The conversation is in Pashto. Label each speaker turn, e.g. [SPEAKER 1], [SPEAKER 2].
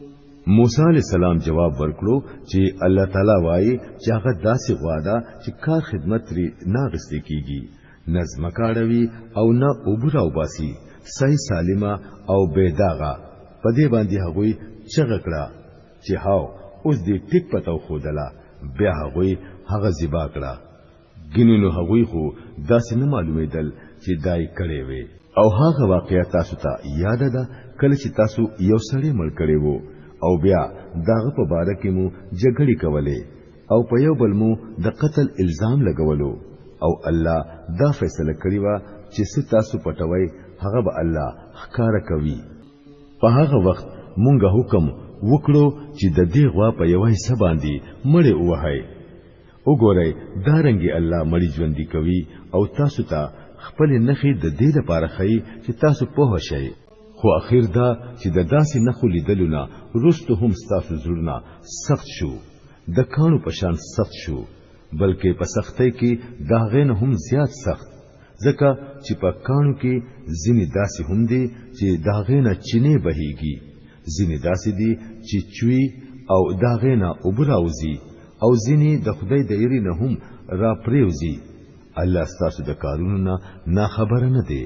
[SPEAKER 1] موسی علیہ السلام جواب ورکړو چې الله تعالی وایي چې هغه داسې غواړي چې کار خدمت لري ناغسته کیږي نظم کاروي او نه اوبرا وباسي صحیح سالمه او بيداغه په دې باندې هغوی چغه کړه چې هاو اوس دې ټیک پتو خودلا بیا هغه زیبا کړه ګینونو هغوی خو داسې نه معلومېدل چې دای کړي وي او هغه واقعیا تاسو ته یاد ده کله چې تاسو یو سړی مړ کړي وو او بیا داغه په باره کې مو جګړې کولې او په یو بل مو د قتل الزام لګولو او الله دا فیصله کړی و چې ستاسو پټوي هغه به الله ښکارا کوي په هغه وخت مونږه حکم وکړو چې د دې غوا په یوه حصہ باندې مړې وهاي وګورئ دارنګي الله مړی ژوندۍ کوي او تاسو ته خپل نخې د دې لپاره خي چې تاسو په شئ خو اخر دا چې د داسې نخو لیدلونه رستو هم تاسو زړه سخت شو د کانو په شان سخت شو بلکې په سختۍ کې داغه نه هم زیات سخت ځکه چې په کانو کې ځینې داسې هم دي چې داغه نه چینه بهيږي ځینې داسې دي چې چوي او داغه نه وبراوزي او ځینې د خدای د یری نه هم را پریوزي الله ستاسو د کارونو نه خبر نه دی